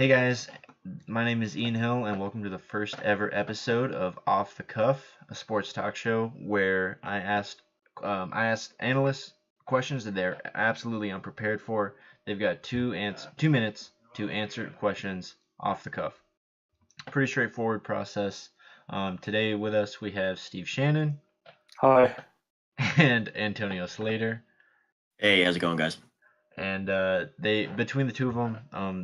Hey guys, my name is Ian Hill, and welcome to the first ever episode of Off the Cuff, a sports talk show where I asked analysts questions that they're absolutely unprepared for. They've got 2 minutes to answer questions off the cuff. Pretty straightforward process. Today with us we have Steve Shannon Hi. and Antonio Slader. Hey, how's it going, guys? And they between the two of them,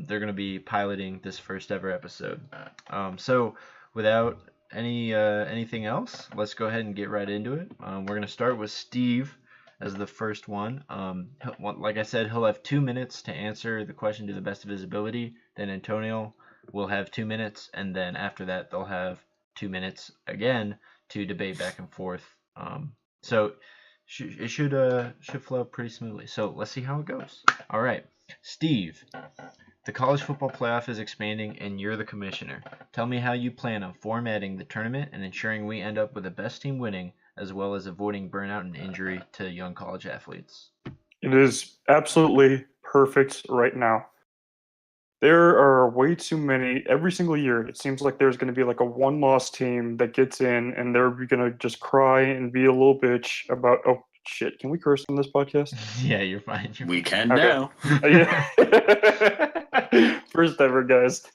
they're going to be piloting this first ever episode. So without anything else, let's go ahead and get right into it. We're going to start with Steve as the first one. Like I said, he'll have 2 minutes to answer the question to the best of his ability. Then Antonio will have 2 minutes, and then after that, they'll have 2 minutes again to debate back and forth. So it should flow pretty smoothly. So let's see how it goes. All right, Steve. The college football playoff is expanding, and you're the commissioner. Tell me how you plan on formatting the tournament and ensuring we end up with the best team winning, as well as avoiding burnout and injury to young college athletes. It is absolutely perfect right now. There are way too many. Every single year, it seems like there's going to be like a one-loss team that gets in, and they're going to just cry and be a little bitch about, oh, shit, can we curse on this podcast? Yeah, you're fine. We can Okay. now. Yeah. First ever, guys.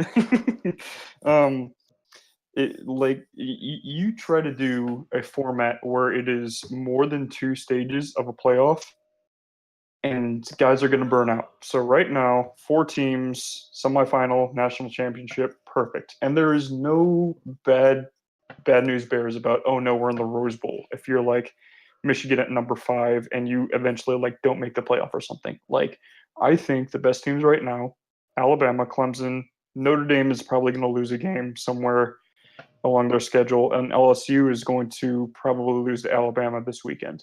You try to do a format where it is more than two stages of a playoff, and guys are going to burn out. So right now, 4 teams, semifinal, national championship, perfect. And there is no bad news bears about, oh no, we're in the Rose Bowl. If you're like Michigan at number 5 and you eventually like don't make the playoff or something. Like, I think the best teams right now, Alabama, Clemson, Notre Dame is probably going to lose a game somewhere along their schedule, and LSU is going to probably lose to Alabama this weekend.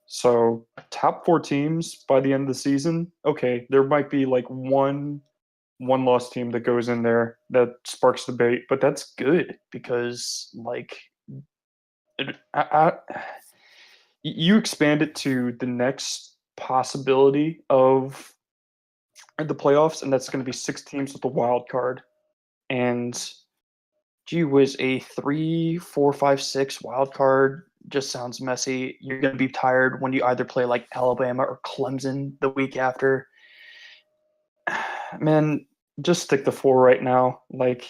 So top 4 teams by the end of the season, okay, there might be like one loss team that goes in there that sparks debate, but that's good because like you expand it to the next possibility of the playoffs, and that's going to be 6 teams with a wild card. And gee whiz, a 3, 4, 5, 6 wild card just sounds messy. You're going to be tired when you either play like Alabama or Clemson the week after. Man, just stick to 4 right now. Like,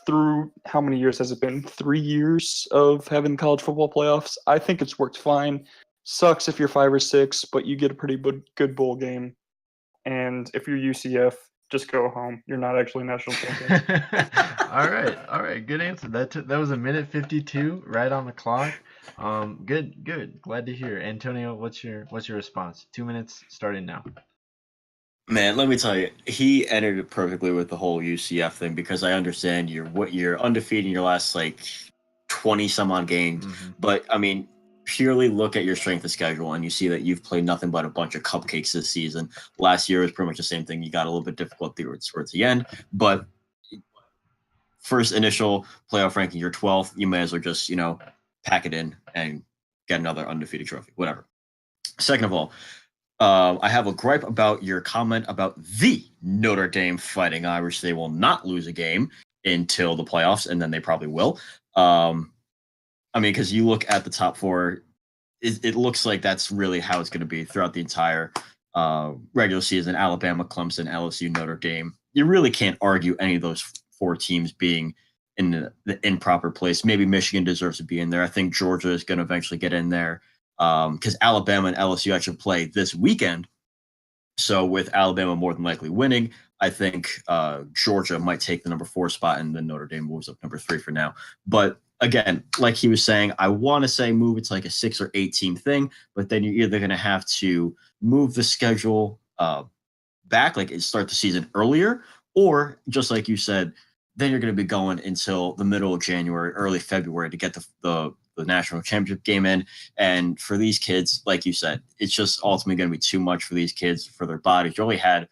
through how many years has it been? 3 years of having college football playoffs. I think it's worked fine. Sucks if you're 5 or 6, but you get a pretty good bowl game. And if you're UCF, just go home. You're not actually national champions. All right, good answer. That was a minute 52, right on the clock. Good. Glad to hear. Antonio, what's your response? 2 minutes starting now. Man, let me tell you, he entered it perfectly with the whole UCF thing because I understand you're undefeated in your last like 20 some odd games, but I mean, purely look at your strength of schedule and you see that you've played nothing but a bunch of cupcakes this season. Last year was pretty much the same thing. You got a little bit difficult towards the end, but first initial playoff ranking, you're 12th. You may as well just, pack it in and get another undefeated trophy, whatever. Second of all, I have a gripe about your comment about the Notre Dame Fighting Irish. They will not lose a game until the playoffs, and then they probably will. Because you look at the top 4, it looks like that's really how it's going to be throughout the entire regular season. Alabama, Clemson, LSU, Notre Dame. You really can't argue any of those 4 teams being in the improper place. Maybe Michigan deserves to be in there. I think Georgia is going to eventually get in there because Alabama and LSU actually play this weekend. So with Alabama more than likely winning, I think Georgia might take the number 4 spot, and then Notre Dame moves up number 3 for now. But again, like he was saying, I want to say move it to like a 6 or 8 team thing, but then you're either going to have to move the schedule back, like start the season earlier, or just like you said, then you're going to be going until the middle of January, early February to get the national championship game in. And for these kids, like you said, it's just ultimately going to be too much for these kids, for their bodies. You really had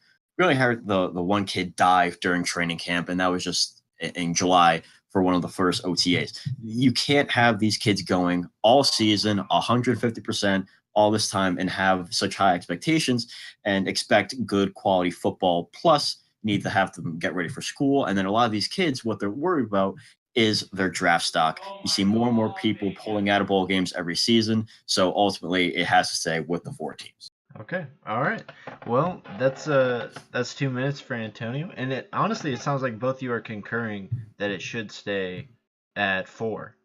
the one kid die during training camp, and that was just in July for one of the first OTAs. You can't have these kids going all season, 150%, all this time, and have such high expectations and expect good quality football. Plus, need to have them get ready for school. And then a lot of these kids, what they're worried about is their draft stock. You see more and more people pulling out of bowl games every season. So ultimately, it has to stay with the 4 teams. Okay. All right. Well, that's 2 minutes for Antonio, and it honestly it sounds like both of you are concurring that it should stay at 4.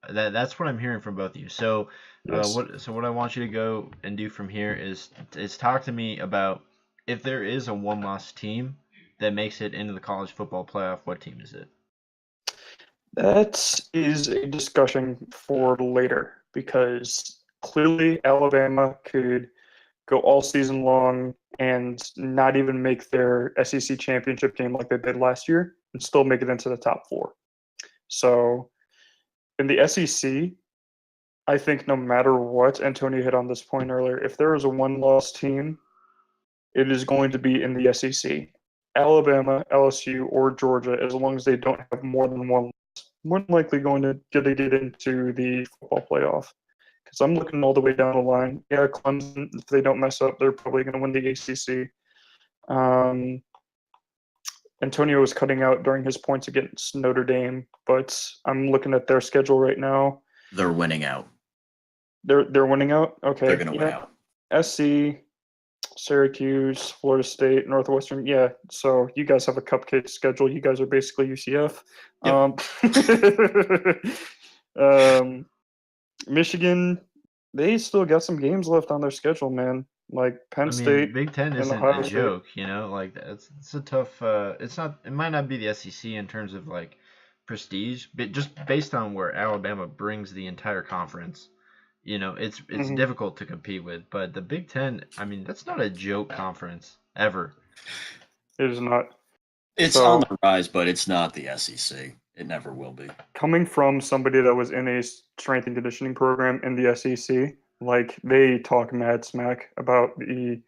That's what I'm hearing from both of you. So, Yes. what I want you to go and do from here is talk to me about if there is a one-loss team that makes it into the college football playoff. What team is it? That is a discussion for later because clearly Alabama could go all season long and not even make their SEC championship game like they did last year and still make it into the top 4. So in the SEC, I think no matter what, Antonio hit on this point earlier, if there is a one-loss team, it is going to be in the SEC. Alabama, LSU, or Georgia, as long as they don't have more than one, more than likely going to get into the football playoff. Because I'm looking all the way down the line. Yeah, Clemson, if they don't mess up, they're probably going to win the ACC. Antonio was cutting out during his points against Notre Dame, but I'm looking at their schedule right now. They're winning out. They're winning out? Okay. They're going to win out. SC, Syracuse, Florida State, Northwestern. Yeah, so you guys have a cupcake schedule. You guys are basically UCF. Yep. Michigan, they still got some games left on their schedule, man. Like Penn State. Big Ten and isn't Ohio a State. joke, like it's a tough. It might not be the SEC in terms of like prestige, but just based on where Alabama brings the entire conference, it's Mhm. difficult to compete with. But the Big Ten, that's not a joke conference ever. It is not. It's on the rise, but it's not the SEC. It never will be. Coming from somebody that was in a strength and conditioning program in the SEC, like they talk mad smack about the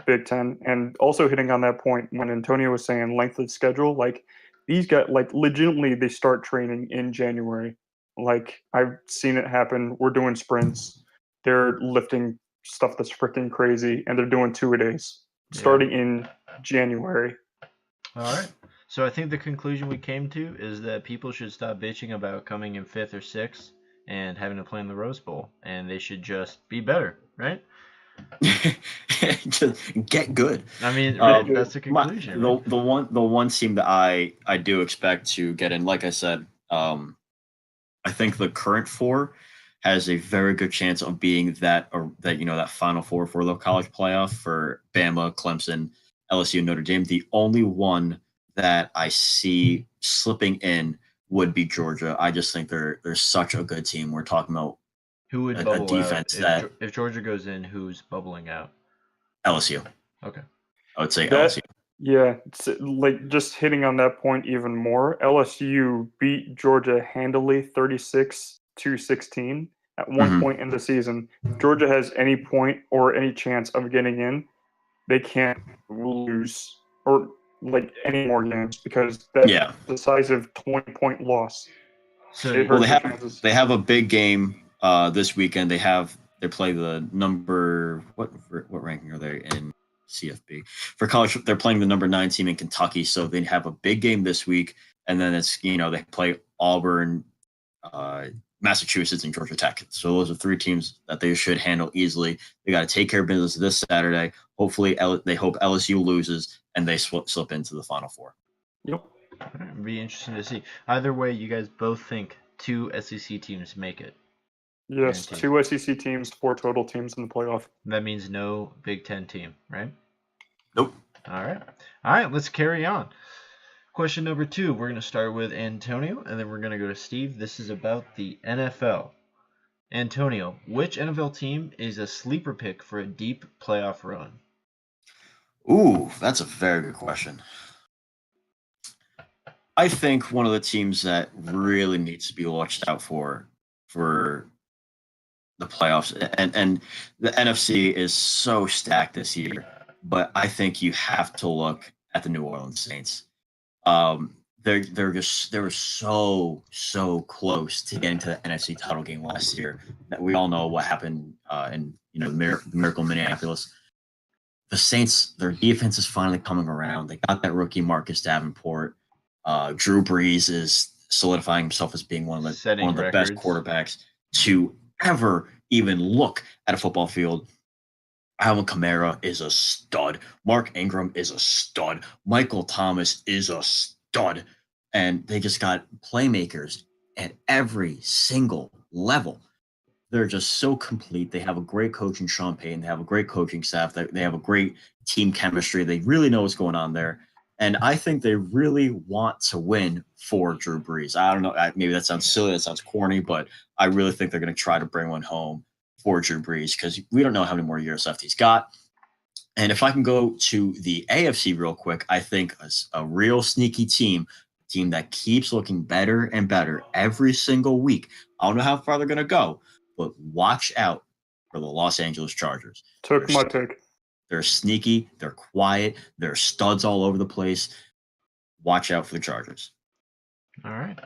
Big Ten, and also hitting on that point when Antonio was saying length of schedule, like these guys, like legitimately, they start training in January. Like I've seen it happen. We're doing sprints. They're lifting stuff that's freaking crazy, and they're doing 2-a-days starting in January. All right. So I think the conclusion we came to is that people should stop bitching about coming in 5th or 6th and having to play in the Rose Bowl, and they should just be better, right? Just get good. That's the conclusion. The one team that I do expect to get in, like I said, I think the current 4 has a very good chance of being that Final 4 for the college playoff for Bama, Clemson, LSU, Notre Dame. The only one that I see slipping in would be Georgia. I just think they're such a good team. We're talking about who would bubble defense out if Georgia goes in. Who's bubbling out? LSU. Okay, I would say LSU. Yeah, like just hitting on that point even more. LSU beat Georgia handily, 36-16 at one point in the season. If Georgia has any point or any chance of getting in, they can't lose or like any more games because that's a decisive 20-point loss. So they have a big game this weekend. They play the number what ranking are they in CFP for college? They're playing the number 9 team in Kentucky, so they have a big game this week, and then it's they play Auburn, Massachusetts, and Georgia Tech. So those are 3 teams that they should handle easily. They got to take care of business this Saturday. Hopefully, they hope LSU loses and they slip into the Final 4. Yep. It'd be interesting to see. Either way, you guys both think 2 SEC teams make it. Yes, guaranteed. 2 SEC teams, 4 total teams in the playoff. That means no Big Ten team, right? Nope. All right, let's carry on. Question number 2, we're going to start with Antonio, and then we're going to go to Steve. This is about the NFL. Antonio, which NFL team is a sleeper pick for a deep playoff run? Ooh, that's a very good question. I think one of the teams that really needs to be watched out for the playoffs, and the NFC is so stacked this year, but I think you have to look at the New Orleans Saints. They were so close to getting to the NFC title game last year that we all know what happened in the Miracle Minneapolis. the Saints, their defense is finally coming around. They got that rookie Marcus Davenport. Drew Brees is solidifying himself as being one of the best quarterbacks to ever even look at a football field. Alvin Kamara is a stud. Mark Ingram is a stud. Michael Thomas is a stud. And they just got playmakers at every single level. They're just so complete. They have a great coach in Sean Payton. They have a great coaching staff. They have a great team chemistry. They really know what's going on there. And I think they really want to win for Drew Brees. I don't know. Maybe that sounds silly. That sounds corny, but I really think they're going to try to bring one home for Drew Brees because we don't know how many more years left he's got. And if I can go to the AFC real quick, I think a real sneaky team that keeps looking better and better every single week. I don't know how far they're going to go, but watch out for the Los Angeles Chargers. Took my take. They're sneaky. They're quiet. They're studs all over the place. Watch out for the Chargers. All right.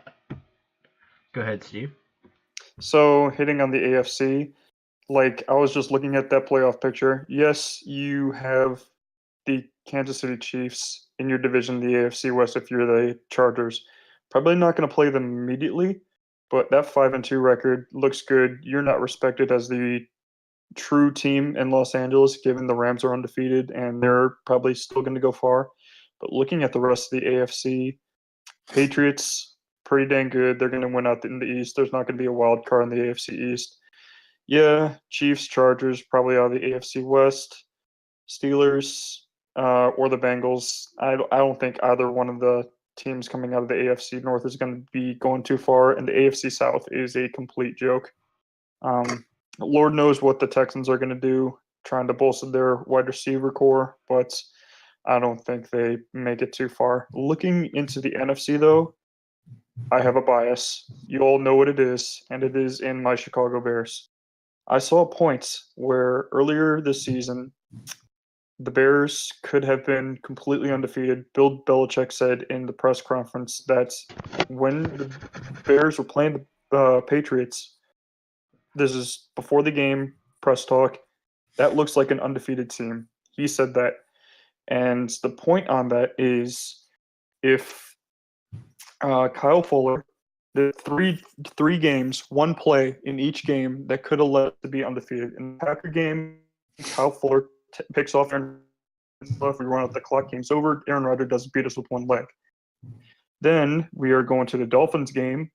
Go ahead, Steve. So hitting on the AFC, like I was just looking at that playoff picture. Yes, you have the Kansas City Chiefs in your division, the AFC West, if you're the Chargers. Probably not going to play them immediately, but that 5-2 record looks good. You're not respected as the true team in Los Angeles, given the Rams are undefeated and they're probably still going to go far. But looking at the rest of the AFC, Patriots, pretty dang good. They're going to win out in the East. There's not going to be a wild card in the AFC East. Yeah, Chiefs, Chargers, probably out of the AFC West. Steelers or the Bengals. I don't think either one of the teams coming out of the AFC North is going to be going too far, and the AFC South is a complete joke. Lord knows what the Texans are going to do, trying to bolster their wide receiver core, but I don't think they make it too far. Looking into the NFC, though, I have a bias. You all know what it is, and it is in my Chicago Bears. I saw points where earlier this season, the Bears could have been completely undefeated. Bill Belichick said in the press conference that when the Bears were playing the Patriots, this is before the game, press talk, that looks like an undefeated team. He said that. And the point on that is if Kyle Fuller did three games, one play in each game that could have led to be undefeated. In the Packer game, Kyle Fuller picks off Aaron Rodgers. We run out the clock. Game's over. Aaron Rodgers doesn't beat us with one leg. Then we are going to the Dolphins game.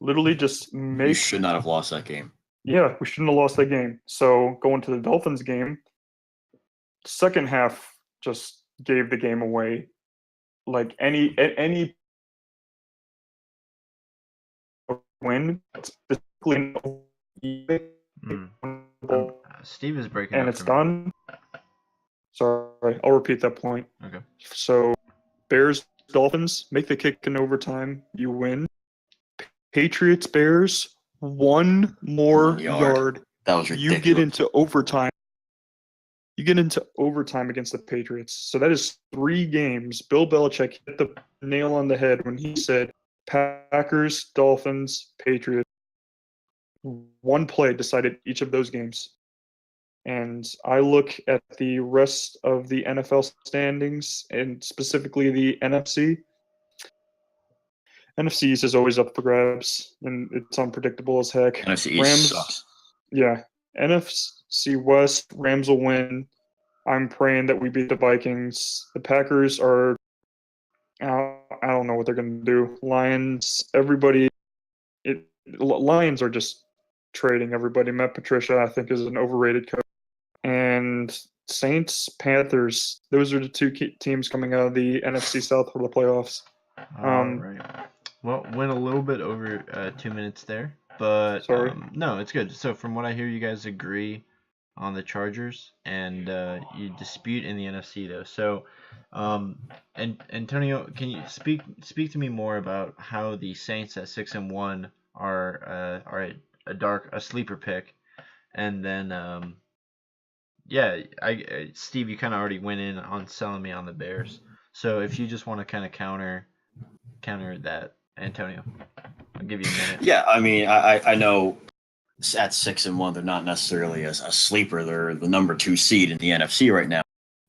Literally just make. You should not have lost that game. Yeah, we shouldn't have lost that game. So going to the Dolphins game, second half just gave the game away. Like any win, specifically Steve is breaking and up it's for me. done. Sorry, I'll repeat that point. Okay. So Bears, Dolphins, make the kick in overtime. You win. Patriots, Bears, one more yard. That was ridiculous. You get into overtime. You get into overtime against the Patriots. So that is 3 games. Bill Belichick hit the nail on the head when he said Packers, Dolphins, Patriots. One play decided each of those games. And I look at the rest of the NFL standings and specifically the NFC. NFC East is always up for grabs, and it's unpredictable as heck. NFC East sucks. Yeah. NFC West, Rams will win. I'm praying that we beat the Vikings. The Packers are, I don't know what they're going to do. Lions, everybody, Lions are just trading everybody. Matt Patricia, I think, is an overrated coach. And Saints, Panthers, those are the 2 teams coming out of the NFC South for the playoffs. All right. Well, went a little bit over 2 minutes there, but no, it's good. So from what I hear, you guys agree on the Chargers, and you dispute in the NFC though. So, and Antonio, can you speak to me more about how the Saints at 6-1 are a sleeper pick, and then Steve, you kind of already went in on selling me on the Bears. So if you just want to kind of counter that, Antonio, I'll give you a minute. Yeah, I mean, I know at 6-1, they're not necessarily a sleeper. They're the number 2 seed in the NFC right now.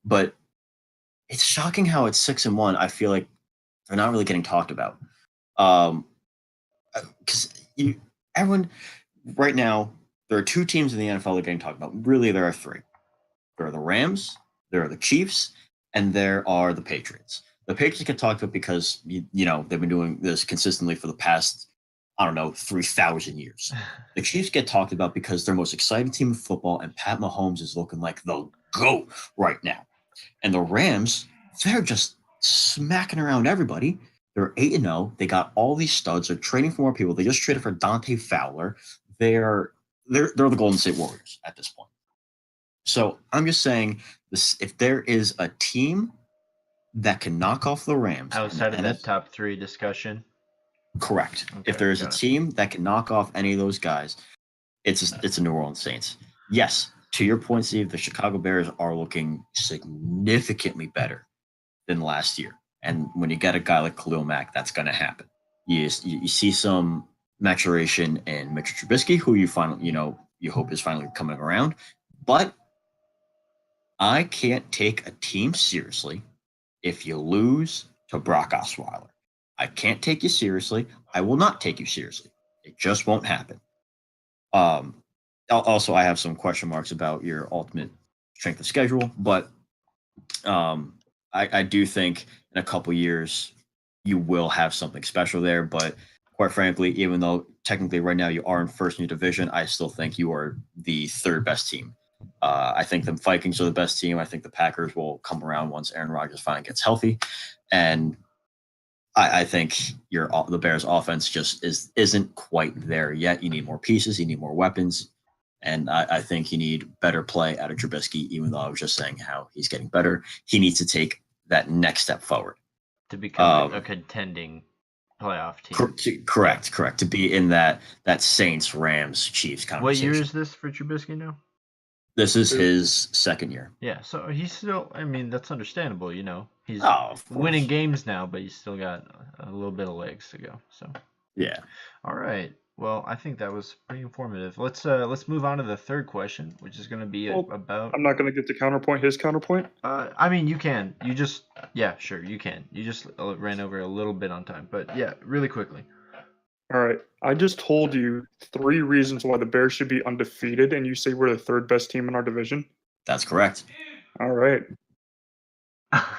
but it's shocking how it's 6-1. I feel like they're not really getting talked about. Because everyone right now, there are two teams in the NFL that are getting talked about. Really, there are three. There are the Rams, there are the Chiefs, and there are the Patriots. The Patriots get talked about because they've been doing this consistently for the past 3,000 years. The Chiefs get talked about because they're the most exciting team in football, and Pat Mahomes is looking like the GOAT right now. And the Rams, they're just smacking around everybody. They're 8-0. They got all these studs. They're trading for more people. They just traded for Dante Fowler. They're the Golden State Warriors at this point. So I'm just saying, this: if there is a team that can knock off the Rams outside of that top three discussion, correct. Okay, if there is a team that can knock off any of those guys, it's a New Orleans Saints. Yes, to your point, Steve, the Chicago Bears are looking significantly better than last year. And when you get a guy like Khalil Mack, that's going to happen. You see some maturation in Mitchell Trubisky, who you hope is finally coming around. But I can't take a team seriously if you lose to Brock Osweiler. I can't take you seriously. I will not take you seriously. It just won't happen. Also, I have some question marks about your ultimate strength of schedule, but I do think in a couple years you will have something special there. But quite frankly, even though technically right now you are in first in your division, I still think you are the third best team. I think the Vikings are the best team. I think the Packers will come around once Aaron Rodgers finally gets healthy, and I think the Bears' offense just isn't quite there yet. You need more pieces. You need more weapons. And I think you need better play out of Trubisky, even though I was just saying how he's getting better. He needs to take that next step forward. To become a contending playoff team. Correct. To be in that Saints, Rams, Chiefs conversation. What year is this for Trubisky now? This is his second year. Yeah, so he's still, that's understandable, He's winning games now, but he's still got a little bit of legs to go. So yeah. All right. Well, I think that was pretty informative. Let's move on to the third question, which is going to be about. I'm not going to get to counterpoint his counterpoint. You can. Sure, you can. You just ran over a little bit on time, but yeah, really quickly. All right. I just told you 3 reasons why the Bears should be undefeated, and you say we're the third best team in our division? That's correct. All right.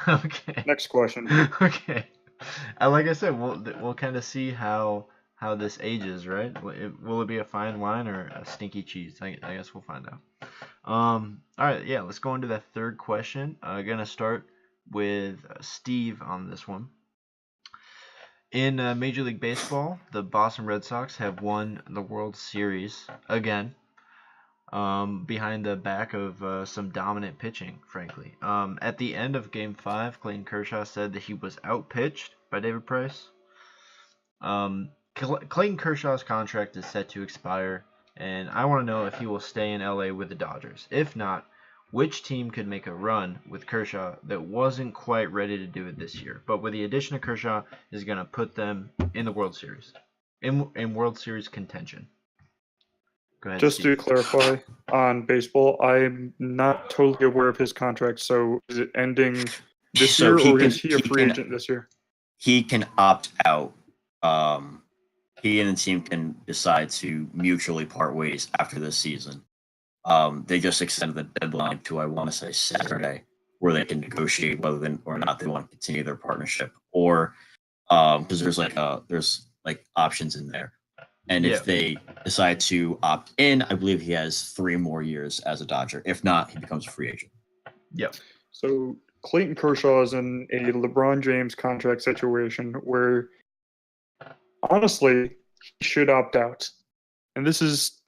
Okay. Next question. Okay. Like I said, we'll kind of see how this ages, right? Will it be a fine wine or a stinky cheese? I guess we'll find out. All right. Yeah. Let's go into that third question. Gonna start with Steve on this one. In Major League Baseball, the Boston Red Sox have won the World Series again, behind the back of some dominant pitching, frankly. At the end of Game 5, Clayton Kershaw said that he was outpitched by David Price. Clayton Kershaw's contract is set to expire, and I want to know if he will stay in LA with the Dodgers. If not, which team could make a run with Kershaw that wasn't quite ready to do it this year, but with the addition of Kershaw is going to put them in the World Series, in World Series contention. Go ahead, Just Steve. to clarify on baseball, I'm not totally aware of his contract. So is it ending this year, or is he a free agent this year? He can opt out. He and the team can decide to mutually part ways after this season. They just extended the deadline to, I want to say, Saturday, where they can negotiate whether or not they want to continue their partnership, or because there's options in there. And if they decide to opt in, I believe he has 3 more years as a Dodger. If not, he becomes a free agent. Yep. So Clayton Kershaw is in a LeBron James contract situation where, honestly, he should opt out. And this is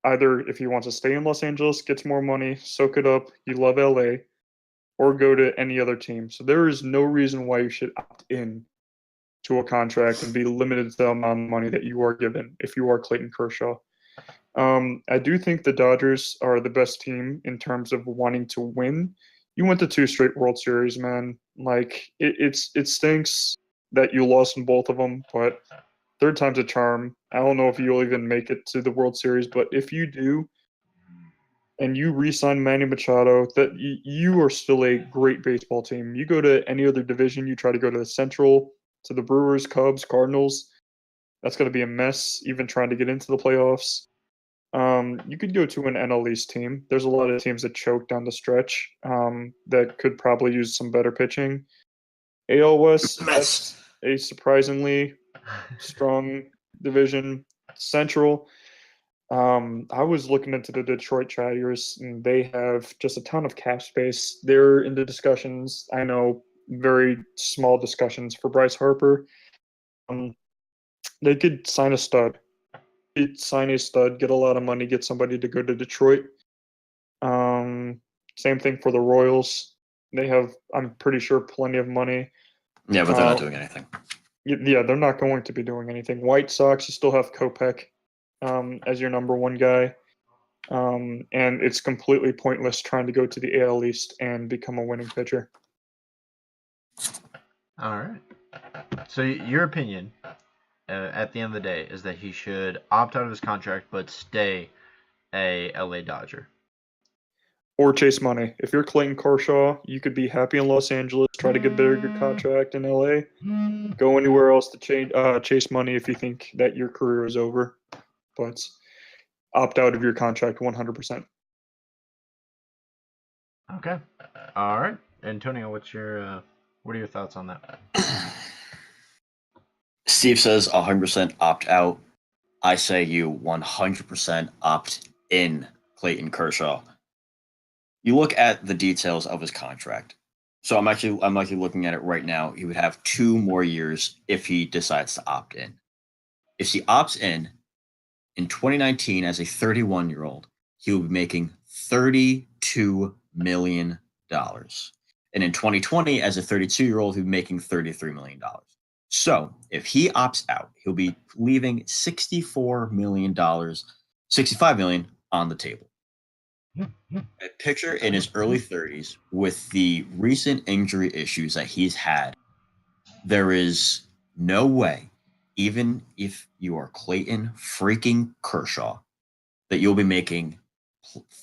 either if he wants to stay in Los Angeles, gets more money, soak it up, you love LA, or go to any other team. So there is no reason why you should opt in to a contract and be limited to the amount of money that you are given if you are Clayton Kershaw. I do think the Dodgers are the best team in terms of wanting to win. You went to 2 straight World Series, man. It stinks that you lost in both of them, but third time's a charm. I don't know if you'll even make it to the World Series, but if you do, and you re-sign Manny Machado, that you are still a great baseball team. You go to any other division, you try to go to the Central, to the Brewers, Cubs, Cardinals, that's going to be a mess, even trying to get into the playoffs. You could go to an NL East team. There's a lot of teams that choke down the stretch that could probably use some better pitching. AL West, that's a surprisingly strong division. Central, I was looking into the Detroit Tigers, and they have just a ton of cap space. They're in the discussions. I know, very small discussions for Bryce Harper. They could sign a stud. Sign a stud, get a lot of money, get somebody to go to Detroit. Same thing for the Royals. They have, I'm pretty sure, plenty of money. Yeah, but they're not doing anything. Yeah, they're not going to be doing anything. White Sox, you still have Kopech as your number one guy. And it's completely pointless trying to go to the AL East and become a winning pitcher. All right. So your opinion, at the end of the day, is that he should opt out of his contract but stay a LA Dodger. Or chase money. If you're Clayton Kershaw, you could be happy in Los Angeles, try to get a bigger contract in LA, go anywhere else to chase money if you think that your career is over. But opt out of your contract 100%. Okay. All right. Antonio, what are your thoughts on that? Steve says 100% opt out. I say you 100% opt in, Clayton Kershaw. You look at the details of his contract. So I'm actually looking at it right now. He would have 2 more years if he decides to opt in. If he opts in 2019 as a 31-year-old, he will be making $32 million. And in 2020 as a 32-year-old, he'll be making $33 million. So if he opts out, he'll be leaving $65 million on the table. A pitcher in his early 30s with the recent injury issues that he's had, there is no way, even if you are Clayton freaking Kershaw, that you'll be making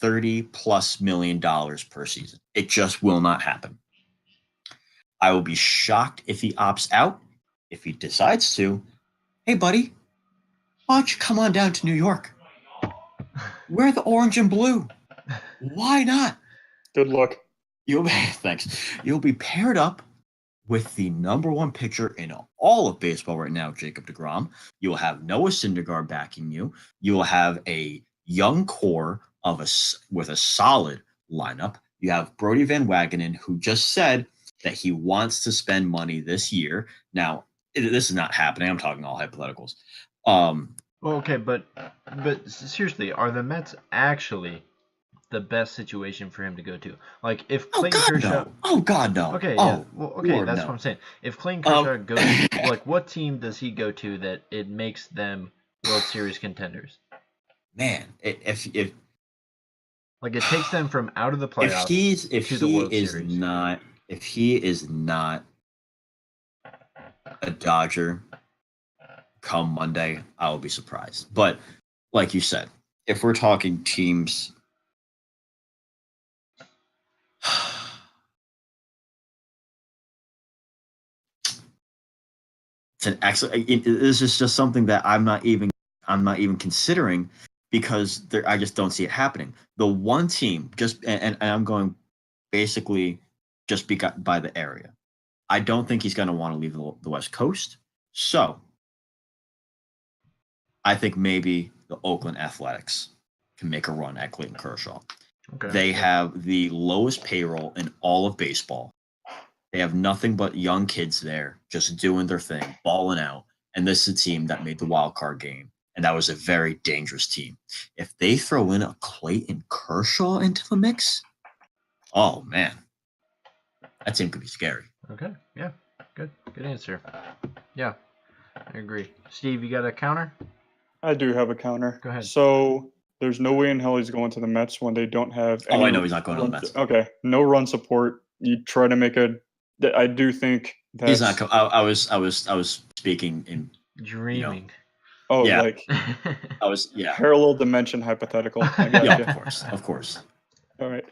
$30+ million per season. It just will not happen. I will be shocked if he opts out. If he decides to, hey buddy, why don't you come on down to New York? Wear the orange and blue. Why not? Good luck. Thanks. You'll be paired up with the number 1 pitcher in all of baseball right now, Jacob deGrom. You'll have Noah Syndergaard backing you. You'll have a young core with a solid lineup. You have Brody Van Wagenen, who just said that he wants to spend money this year. Now, this is not happening. I'm talking all hypotheticals. Well, okay, but seriously, are the Mets actually the best situation for him to go to? Like, if Clayton Kershaw... No. Oh, God, no. Okay, yeah. Well, okay, Lord, that's no. what I'm saying. If Clayton Kershaw goes... like, what team does he go to that it makes them World Series contenders? Man, if like, it takes them from out of the playoffs if he is not a Dodger come Monday, I will be surprised. But like you said, if we're talking teams, it's an excellent. This is just something that I'm not even considering because I just don't see it happening. The one team, and I'm going basically just by the area. I don't think he's going to want to leave the West Coast. So I think maybe the Oakland Athletics can make a run at Clayton Kershaw. Okay. They have the lowest payroll in all of baseball. They have nothing but young kids there just doing their thing, balling out. And this is a team that made the wild card game. And that was a very dangerous team. If they throw in a Clayton Kershaw into the mix, oh, man. That team could be scary. Okay. Yeah. Good answer. Yeah. I agree. Steve, you got a counter? I do have a counter. Go ahead. So there's no way in hell he's going to the Mets when they don't have any... Oh, I know he's not going to the Mets. Okay. No run support. You try to make I do think that... He's not... I was speaking in... Dreaming. Oh, Yeah. like Yeah. parallel dimension hypothetical. I got Yeah, you. of course. All right.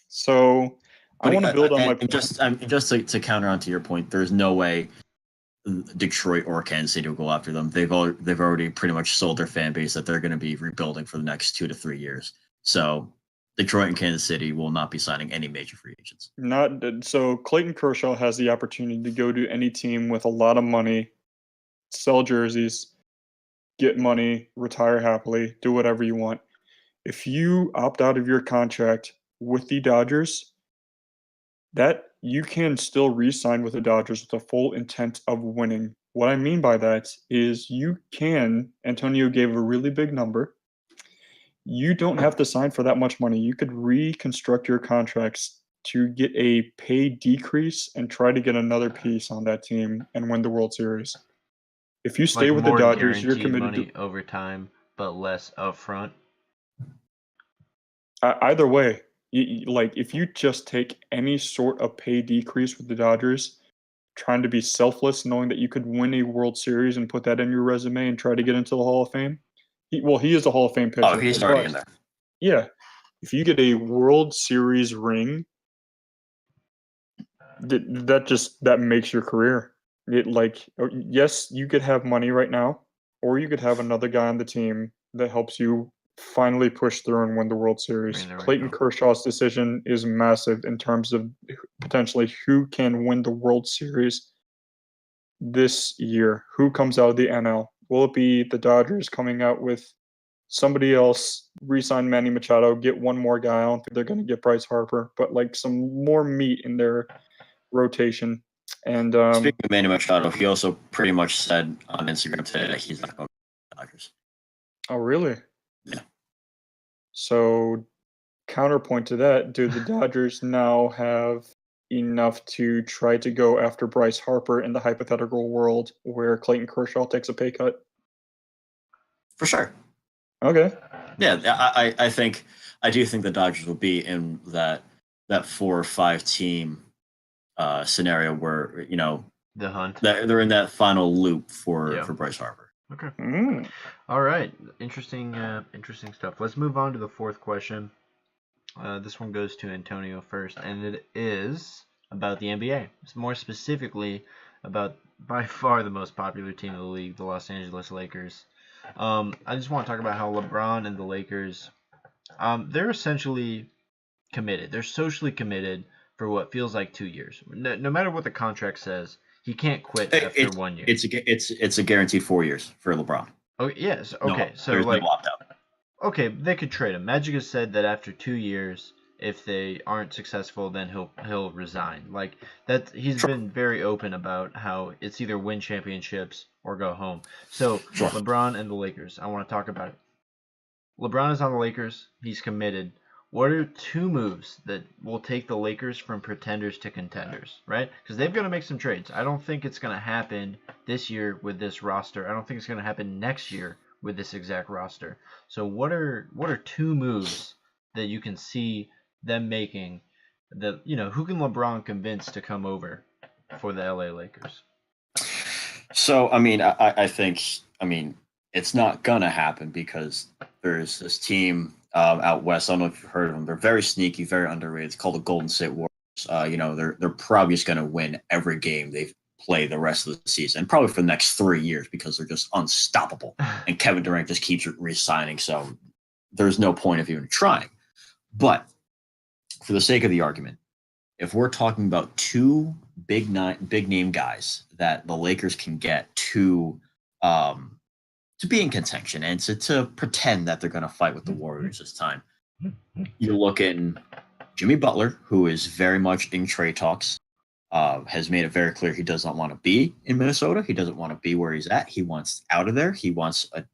So I But want to build on my and just to counter onto your point, there's no way Detroit or Kansas City will go after them. They've already pretty much sold their fan base that they're going to be rebuilding for the next 2 to 3 years. So Detroit and Kansas City will not be signing any major free agents. So Clayton Kershaw has the opportunity to go to any team with a lot of money, sell jerseys, get money, retire happily, do whatever you want. If you opt out of your contract with the Dodgers, that you can still re-sign with the Dodgers with the full intent of winning. What I mean by that is Antonio gave a really big number. You don't have to sign for that much money. You could reconstruct your contracts to get a pay decrease and try to get another piece on that team and win the World Series. If you stay with the more Dodgers, you're guaranteed committed money over time, but less upfront. Either way, like if you just take any sort of pay decrease with the Dodgers, trying to be selfless, knowing that you could win a World Series and put that in your resume and try to get into the Hall of Fame. He is a Hall of Fame pitcher. Oh, he's already in there. Yeah, if you get a World Series ring, that makes your career. Yes, you could have money right now, or you could have another guy on the team that helps you finally push through and win the World Series. Clayton Kershaw's decision is massive in terms of potentially who can win the World Series this year. Who comes out of the NL? Will it be the Dodgers coming out with somebody else, re-sign Manny Machado, get one more guy? I don't think they're going to get Bryce Harper, but like some more meat in their rotation. And speaking of Manny Machado, he also pretty much said on Instagram today that he's not going to the Dodgers. Oh, really? Yeah. So, counterpoint to that, do the Dodgers now have enough to try to go after Bryce Harper in the hypothetical world where Clayton Kershaw takes a pay cut? For sure. Okay. Yeah, I do think the Dodgers will be in that 4 or 5 team scenario where the hunt. They're in that final loop for Bryce Harper. Okay. All right. Interesting stuff. Let's move on to the fourth question. This one goes to Antonio first, and it is about the NBA. It's more specifically about by far the most popular team in the league, the Los Angeles Lakers. I just want to talk about how LeBron and the Lakers, they're essentially committed. They're socially committed for what feels like 2 years. No matter what the contract says, he can't quit after 1 year. It's a guaranteed 4 years for LeBron. Oh yes. Okay. So there's no opt-out. Okay, they could trade him. Magic has said that after 2 years, if they aren't successful, then he'll resign. Like that, he's been very open about how it's either win championships or go home. So LeBron and the Lakers, I want to talk about it. LeBron is on the Lakers. He's committed. What are 2 moves that will take the Lakers from pretenders to contenders, right? Because they've got to make some trades. I don't think it's going to happen this year with this roster. I don't think it's going to happen next year with this exact roster. So what are 2 moves that you can see them making that, who can LeBron convince to come over for the LA Lakers? So, I think it's not going to happen because there's this team out west. I don't know if you've heard of them. They're very sneaky, very underrated. It's called the Golden State Warriors. They're probably just going to win every game they play the rest of the season, probably for the next 3 years because they're just unstoppable. And Kevin Durant just keeps re-signing, so there's no point of even trying. But for the sake of the argument, if we're talking about 2 big name guys that the Lakers can get to be in contention and to pretend that they're going to fight with the Warriors this time, you're looking Jimmy Butler, who is very much in trade talks, has made it very clear he does not want to be in Minnesota. He doesn't want to be where he's at. He wants out of there. He wants a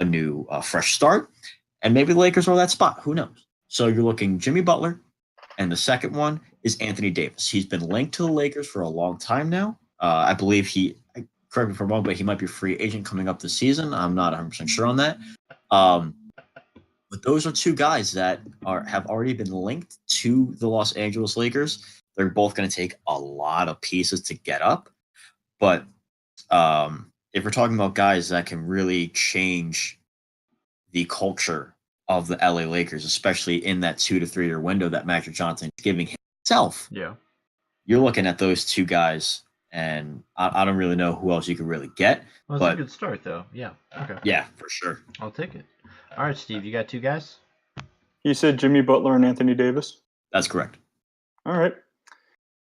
new fresh start, and maybe the Lakers are that spot. Who knows? So you're looking Jimmy Butler, and the second one is Anthony Davis. He's been linked to the Lakers for a long time now. I believe correct me if I'm wrong, but he might be a free agent coming up this season. I'm not 100% sure on that. But those are 2 guys that have already been linked to the Los Angeles Lakers. They're both going to take a lot of pieces to get up. But if we're talking about guys that can really change the culture of the LA Lakers, especially in that 2 to 3 year window that Magic Johnson is giving himself, you're looking at those two guys, and I don't really know who else you could really get. Well, it's a good start, though. Yeah. Okay. Yeah, for sure. I'll take it. All right, Steve, you got two guys? He said Jimmy Butler and Anthony Davis. That's correct. All right.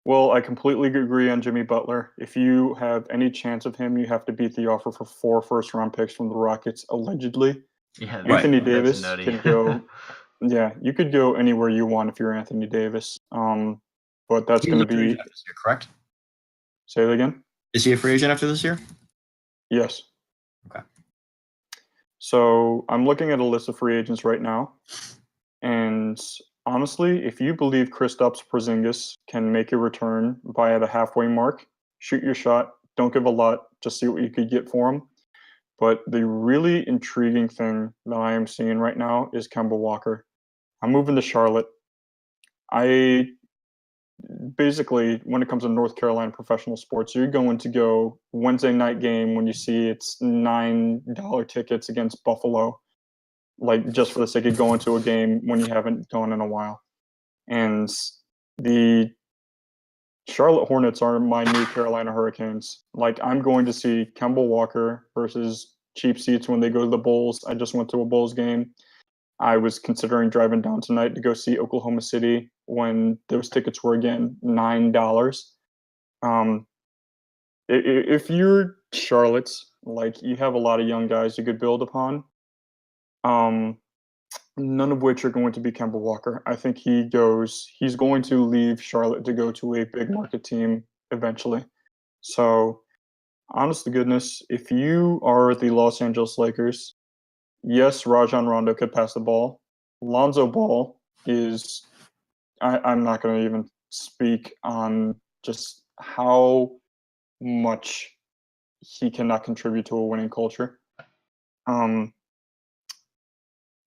Well, I completely agree on Jimmy Butler. If you have any chance of him, you have to beat the offer for 4 first-round picks from the Rockets, allegedly. Yeah, Anthony Davis could go. Yeah, you could go anywhere you want if you're Anthony Davis. But that's going to be. You're correct. Say that again. Is he a free agent after this year? Yes. Okay. So I'm looking at a list of free agents right now, and honestly, if you believe Kristaps Porzingis can make a return by the halfway mark, shoot your shot. Don't give a lot. Just see what you could get for him. But the really intriguing thing that I am seeing right now is Kemba Walker. I'm moving to Charlotte. Basically, when it comes to North Carolina professional sports, you're going to go Wednesday night game when you see it's $9 tickets against Buffalo, like just for the sake of going to a game when you haven't gone in a while. And the Charlotte Hornets are my new Carolina Hurricanes. Like, I'm going to see Kemba Walker versus cheap seats when they go to the Bulls. I just went to a Bulls game. I was considering driving down tonight to go see Oklahoma City when those tickets were, again, $9. If you're Charlotte, like, you have a lot of young guys you could build upon, none of which are going to be Kemba Walker. I think he's going to leave Charlotte to go to a big market team eventually. So, honest to goodness, if you are the Los Angeles Lakers, yes, Rajon Rondo could pass the ball. Lonzo Ball is, I'm not going to even speak on just how much he cannot contribute to a winning culture.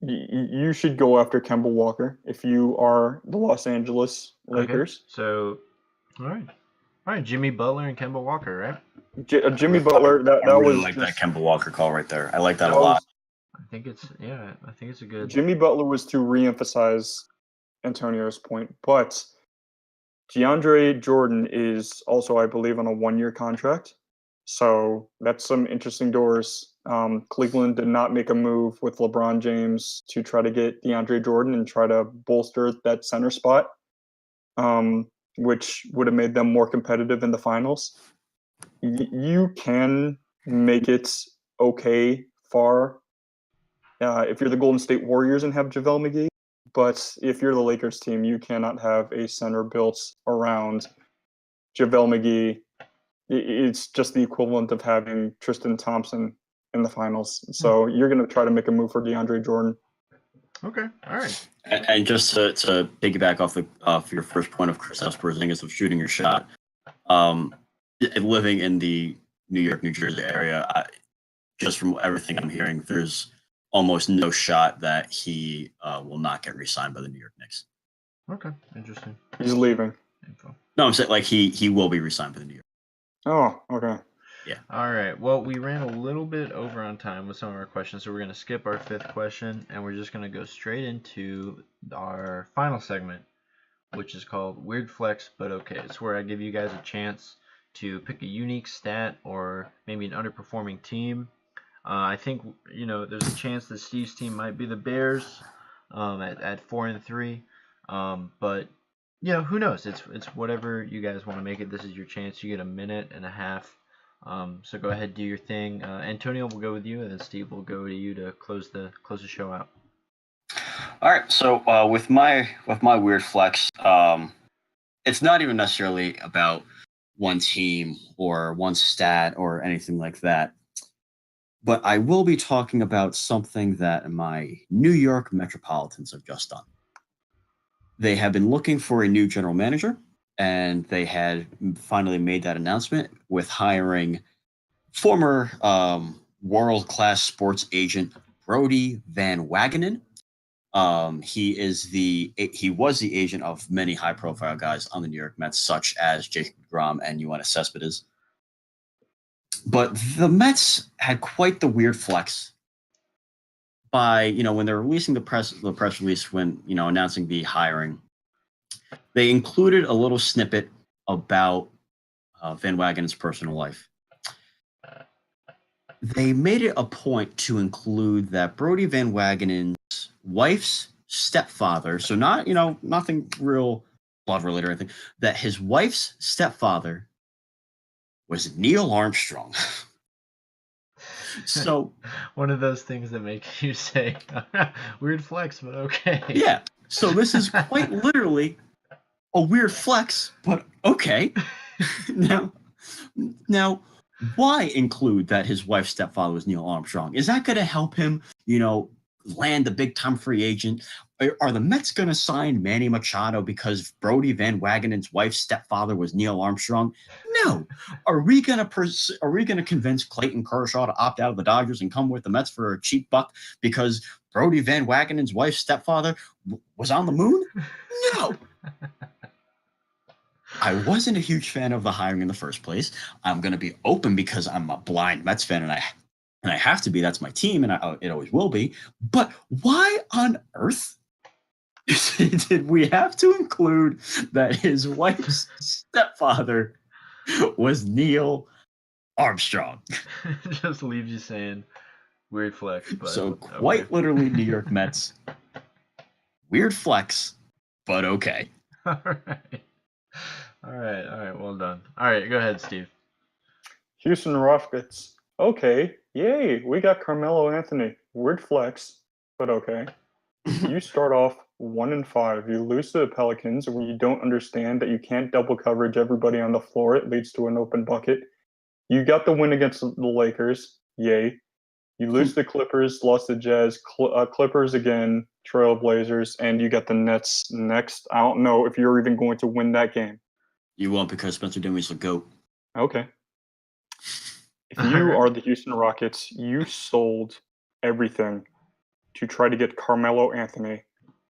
You should go after Kemba Walker if you are the Los Angeles Lakers. Okay. So, all right, Jimmy Butler and Kemba Walker, right? Jimmy Butler, that really was like just, that Kemba Walker call right there. I like that a lot. I think it's a good. Jimmy Butler was to reemphasize Antonio's point, but DeAndre Jordan is also, I believe, on a 1-year contract. So that's some interesting doors. Cleveland did not make a move with LeBron James to try to get DeAndre Jordan and try to bolster that center spot, which would have made them more competitive in the finals. You can make it okay far if you're the Golden State Warriors and have JaVale McGee. But if you're the Lakers team, you cannot have a center built around JaVale McGee. It's just the equivalent of having Tristan Thompson in the finals. So you're going to try to make a move for DeAndre Jordan. Okay, all right. And just to piggyback off your first point of Kristaps Porzingis of shooting your shot, living in the New York, New Jersey area, just from everything I'm hearing, there's almost no shot that he will not get re-signed by the New York Knicks. Okay, interesting. He's leaving. No, I'm saying like he will be re-signed by the New York. Oh, okay. Yeah. All right. Well, we ran a little bit over on time with some of our questions, so we're going to skip our 5th question, and we're just going to go straight into our final segment, which is called Weird Flex But Okay. It's where I give you guys a chance to pick a unique stat or maybe an underperforming team. I think there's a chance that Steve's team might be the Bears at 4-3, but who knows? It's whatever you guys want to make it. This is your chance. You get a minute and a half. So go ahead, do your thing. Antonio will go with you, and then Steve will go to you to close the show out. All right. So with my weird flex, it's not even necessarily about one team or one stat or anything like that. But I will be talking about something that my New York Metropolitans have just done. They have been looking for a new general manager, and they had finally made that announcement with hiring former world-class sports agent Brody Van Wagenen. He was the agent of many high-profile guys on the New York Mets, such as Jacob deGrom and Yoenis Cespedes. But the Mets had quite the weird flex by, when they're releasing the press release when, announcing the hiring. They included a little snippet about Van Wagenen's personal life. They made it a point to include that Brodie Van Wagenen's wife's stepfather, so not, nothing real blood related or anything, that his wife's stepfather was Neil Armstrong. So one of those things that make you say, weird flex, but okay. Yeah. So this is quite literally a weird flex, but okay. Now, why include that his wife's stepfather was Neil Armstrong? Is that going to help him, land the big-time free agent? Are the Mets going to sign Manny Machado because Brodie Van Wagenen's wife's stepfather was Neil Armstrong? No. Are we going to convince Clayton Kershaw to opt out of the Dodgers and come with the Mets for a cheap buck because Brodie Van Wagenen's wife's stepfather was on the moon? No. I wasn't a huge fan of the hiring in the first place. I'm going to be open because I'm a blind Mets fan and I have to be. That's my team, and it always will be. But why on earth did we have to include that his wife's stepfather was Neil Armstrong? It just leaves you saying weird flex. But so quite literally, New York Mets. Weird flex, but okay. All right. Well done. All right, go ahead, Steve. Houston Rockets. Okay, yay, we got Carmelo Anthony. Weird flex, but okay. You start off 1-5. You lose to the Pelicans when you don't understand that you can't double coverage everybody on the floor. It leads to an open bucket. You got the win against the Lakers. Yay. You lose to the Clippers, lost to Jazz, Clippers again, Trailblazers, and you got the Nets next. I don't know if you're even going to win that game. You won't because Spencer Dinwiddie's the GOAT. Okay. If you are the Houston Rockets, you sold everything to try to get Carmelo Anthony.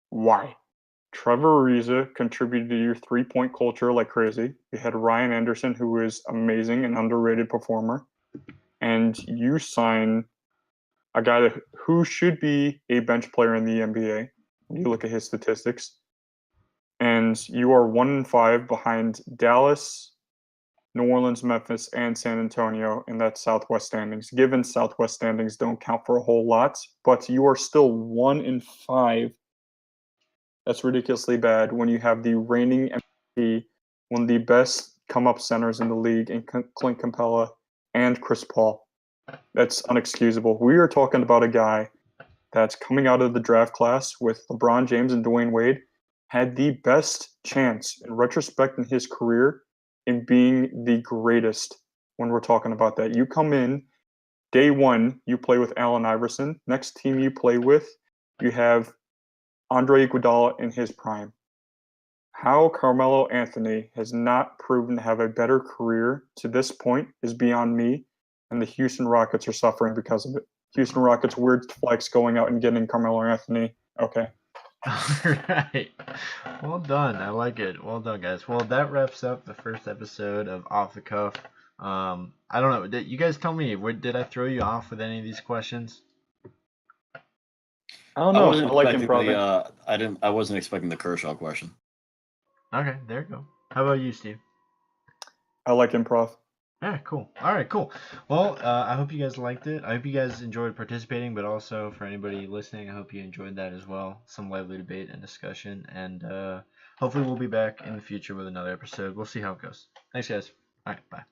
Why? Trevor Ariza contributed to your three-point culture like crazy. You had Ryan Anderson, who is amazing and underrated performer. And you sign a guy who should be a bench player in the NBA. You look at his statistics. And you are 1-5 behind Dallas, New Orleans, Memphis, and San Antonio in that Southwest standings. Given Southwest standings don't count for a whole lot, but you are still 1-5. That's ridiculously bad when you have the reigning MVP, one of the best come-up centers in the league, in Clint Capella and Chris Paul. That's unexcusable. We are talking about a guy that's coming out of the draft class with LeBron James and Dwayne Wade, had the best chance in retrospect in his career in being the greatest when we're talking about that. You come in, day one, you play with Allen Iverson. Next team you play with, you have Andre Iguodala in his prime. How Carmelo Anthony has not proven to have a better career to this point is beyond me, and the Houston Rockets are suffering because of it. Houston Rockets, weird flex going out and getting Carmelo Anthony. Okay. All right. Well done. I like it. Well done, guys. Well, that wraps up the first episode of Off the Cuff. I don't know. Did you guys tell me? Did I throw you off with any of these questions? I don't know. I like improv. I wasn't expecting the Kershaw question. Okay, there you go. How about you, Steve? I like improv. Yeah, cool. All right, cool. Well, I hope you guys liked it. I hope you guys enjoyed participating, but also for anybody listening, I hope you enjoyed that as well. Some lively debate and discussion, and hopefully we'll be back in the future with another episode. We'll see how it goes. Thanks, guys. All right, bye.